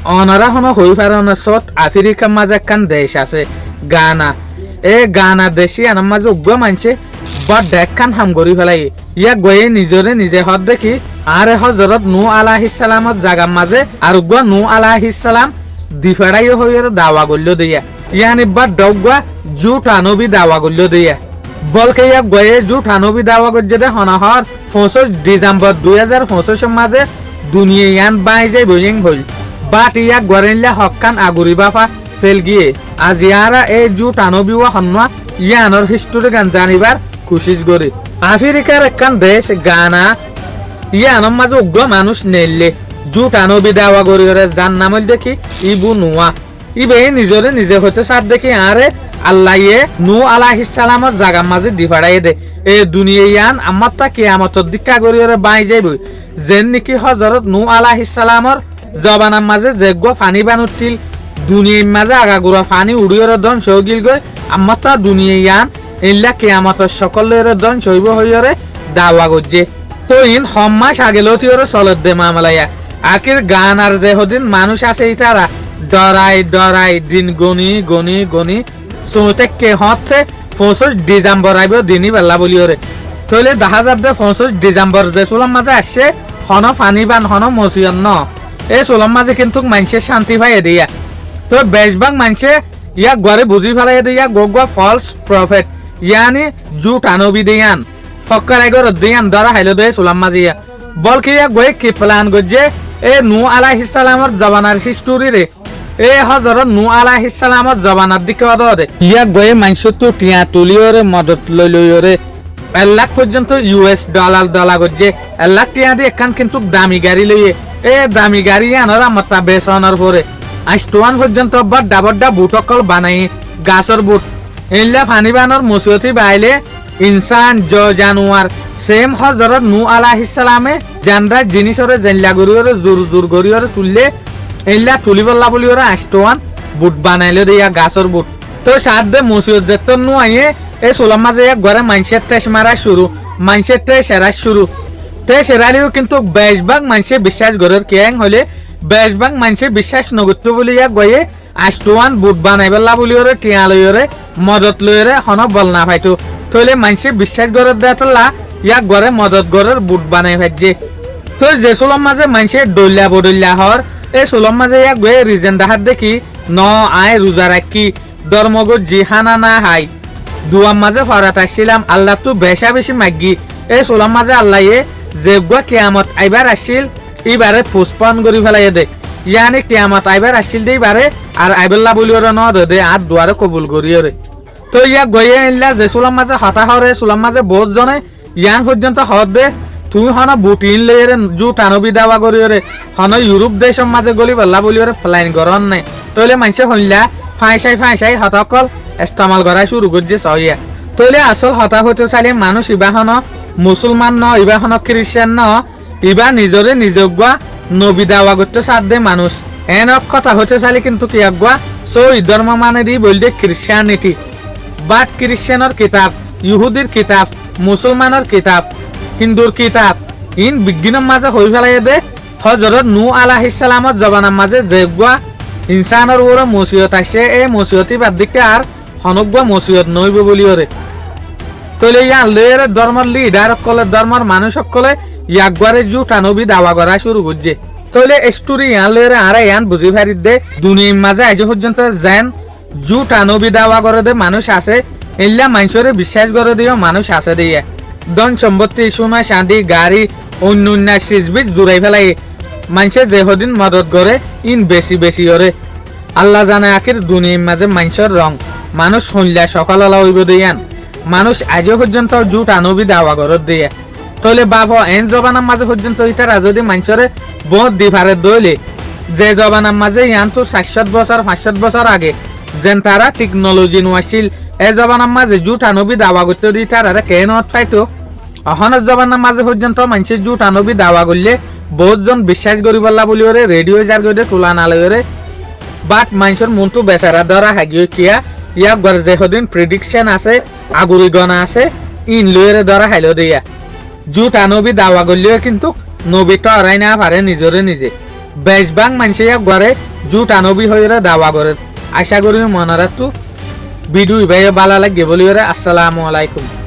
অনারা হনো হই পারে সত আফ্রিকার মাঝে একখান দেশ আছে গানা। এই গানা দেশি আনার মাঝে উগ্র মানছে বা দেখখান হাম করি ফেলাই ইয়া গয়ে নিজরে নিজে হদ দেখি আর হজরত নূহ আলাইহিস সালামত জাগার মাঝে আর উগ্র নূহ আলাইহিস সালাম দিফাড়াই হইয়ের দাওয়া করল দিয়া ইয়ানি বা ডগা জুটা নবী দাওয়া করল দিয়া বলকে ইয়া গয়ে জুটা নবী দাওয়া করছে দে হনাহর 25 ডিসেম্বর 2025 মাঝে দুনিয়া ইয়ান বাই যাই বইং হইল বাট ইয়া গরেনলা হকান আগুরি বাফা ফেল গিয়ে আজ ইয়ারা এই জুটা নবী ওয়া হন্না ইয়ানোর হিস্টোরি গান জানিবার কোশিশ করে আফ্রিকার একখান দেশ গানা ইয়ানোর মাঝে উগ্র মানুষ নেলে জুটা নবী দাওয়া করি যার নাম দেখি ইবু নুয়া ইবে নিজরে নিজে হতে সাথ দেখি আরে আল্লাহ নূহ আলাইহিস সালামর জাগার মাঝে দিফাড়াই দে এ দুনিয়া ইয়ান আমার তা কিয়ামতর দিক্কা করি বাই যাইব যেন নাকি হযরত নূহ আলাইহিস সালামর জবানার মাঝে যেগ পানি বানুটিল দুনিয়ার মাঝে আগাগুড়া পানি উড়িয়র দন সৌগিল গই আমার তা দুনিয়া ইয়ান ইল্লা কিয়ামতর সকলের দন সইব হইরে দাওয়া গজ্জে তো ইন হম্মাস আগে লতিয়র চলত দে মামলায়া আকির গান আর যে হদিন মানুষ আছে ইতারা ডরাই ডরাই দিন গনি গনি গনি সোতে কে হচ্ছে 25 ডিসেম্বর আইব দিনই বেলা বলিওরে তইলে দেখা যাবে 25 ডিসেম্বর যে সোলাম মাঝে আসছে হন পানি বান হন মসিয়ন ন এই সোলাম মাঝে কিন্তু মানুষের শান্তি পাই দিয়া তো বেশভাগ মানুষে ইয়া ঘরে বুঝি ফেলাই দিয়া গোগা ফলস প্রফেট ইয়ানি জুটা নবী দিয়ান ফক্কার আগর দিয়ান ধরা হাইলো দে সোলাম মাঝে ইয়া বলকে ইয়া গয়ে কি প্ল্যান গজে এ নূহ আলাইহিস সালামর জবানার হিস্টোরি রে এ হযরত নূহ আলাইহিস সালামর জবানার দিকে ওদে ইয়া গয়ে মানুষ তো টিয়া তুলিওরে মদত লইলইরে 1 লাখ পর্যন্ত ইউএস ডলার ডলা গজে 1 লাখ টিয়া দিয়ে একখান কিন্তু দামি গাড়ি লইয়ে এ দামি গাড়ি আনরা মাত্রা বেসনার পরে আইস্টোয়ান পর্যন্ত বড় বড় বুটকল বানাই গাছর বুট এল্লা পানি বানর মুসিয়তি বাইলে ইনসান জানুয়ার সেম হযরত নূহ আলাইহিস সালামে জানরা জিনিসরে জানলা গরিয়রে জোর জোর গরিয়রে তুললে এল্লা তুলিবল্লা বলিওরা আইস্টোয়ান বুট বানাইলে দিয়া গাছর বুট তো সাথে মুসিয়ত যেতন নু আইয়ে এই সোলাম মাঝে এক ঘরে মানুষের টেস মারা শুরু মানুষের টেস সেরা শুরু টেস সেরালিও কিন্তু বেশভাগ মানুষে বিশ্বাস গরের কেং হলে বেশভাগ মানুষে বিশ্বাস নগত্য বলি ইয়া গয়ে আইস্টোয়ান বুট বানাইবল্লা বলিওরে টিয়া লইরে মদত লইরে হন বল না পাইতো তইলে মানুষে বিশ্বাস গরের দেতলা ইয়া ঘরে মদত গরের বুট বানাই ভাইজে তো যে সোলাম মাঝে মানুষে ডইলা বডইলা হর এই সোলাম মাঝে ইয়া গয়ে রিজেন দেখাত দেখি ন আয় রোজা রাখি ধর্মগো জিহানা না হাই দুয়ার মাঝে ফরাত আসছিলাম আল্লাহ তো বেশা বেশি মাগি এই সোলাম মাঝে আল্লাহ যেগুয়া কিয়ামত আইবার আসছিল এইবারে পোস্টপন করি ফেলাই দে ইয়ানি কিয়ামত আইবার আসছিল দে এইবারে আর আইবল্লা বলিওরে ন দে আর দুয়ারে কবুল করিওরে তো ইয়া গয়ে আনলা যে সোলাম মাঝে হতা হরে সোলাম মাঝে বহুত জনে ইয়ান পর্যন্ত হদ দে তুমি হন বুটিন লইরে জুটা নবী দাওয়া করিওরে হন ইউরোপ দেশের মাঝে গলি বল্লা বলিওরে ফ্লাইন করন নাই তইলে মানুষে হইলা ফাঁসাই হতকল ইস্তেমাল করা শুরু করছে সহিয়া তইলে আসল হতা হতে চাইলে মানুষ ইবাহন মুসলমান ন ইবাহন খ্রিস্টান ন ইবা নিজরে নিজগুয়া নবী দাওয়া করতে সাথ দে মানুষ এনক কথা হতে চাইলে কিন্তু কি আগুয়া সই ধর্ম মানে দি বলতে খ্রিস্টানিটি বাট খ্রিস্টানের কিতাব ইহুদির কিতাব মুসলমানের কিতাব হিন্দুর কিতাব ইন বিজ্ঞানের মাঝে হই ফেলাই দে হযরত নূহ আলাইহিস সালামর জবানার মাঝে যেগুয়া ইনসানের ওরে মসিয়ত আসে এই মসিয়তি বাদ দিকে আর হনগুয়া মসিয়ত নইব বলিওরে তইলে ইয়া লের ধর্মের লিডার সকলে ধর্মের মানুষ সকলে ইয়াকবারে জুটা নবী দাওয়া করা শুরু করছে তইলে স্টোরি ইয়া লের আর ইয়ান বুঝি ফারি দে দুনিয়ার মাঝে আজ পর্যন্ত যেন জুটা নবী দাওয়া করে দে মানুষ আছে এল্লা মানুষরে বিশ্বাস করে দিও মানুষ আছে দিয়া ধন সম্পত্তি সোনা চাঁদি গাড়ি অন্য অন্য সিজবিজ জুড়াই ফেলাই মানুষে যে হদিন মদত করে ইন বেশি বেশি ওরে আল্লাহ জানে আখির দুনিয়ার মাঝে মানুষের রং মানুষ হইলা সকালবেলা হইব দিয়ান মানুষ আজও পর্যন্ত জুটা নবী দাওয়া করত দিয়া তইলে বাবা এন জবানার মাঝে পর্যন্ত ইতারা যদি মানুষরে বহুত দিভারে দইলে যে জবানার মাঝে ইয়ান তো 700 বছর 500 বছর আগে যেন তারা টেকনোলজি নোয়াছিল এ জবানার মাঝে জুটা নবী দাওয়া করতে দি তারা কেন পাইতো অহনের জবানার মাঝে পর্যন্ত মানুষের জুটা নবী দাওয়া করলে বহুতজন বিশ্বাস করি বললা বলি ওরে রেডিও যার গদে তোলা না লইরে বাট মানুষের মনটো বেচারা ধরা হাগিও কিয়া ইয়াক ঘর যে হদিন প্রেডিকশন আছে আগুরি গনা আছে ইন লইরে ধরা হাইলো দিয়া জুটা নবী দাওয়া করলেও কিন্তু নবী টরাই না পারে নিজরে নিজে বেশবাং মানুষে ইয়া গড়ে জুট আনবি হয়ে দাওয়া করে আশা করি মনারা তো ভিডিও ভাই ভালো লাগে বলি আসসালামু আলাইকুম।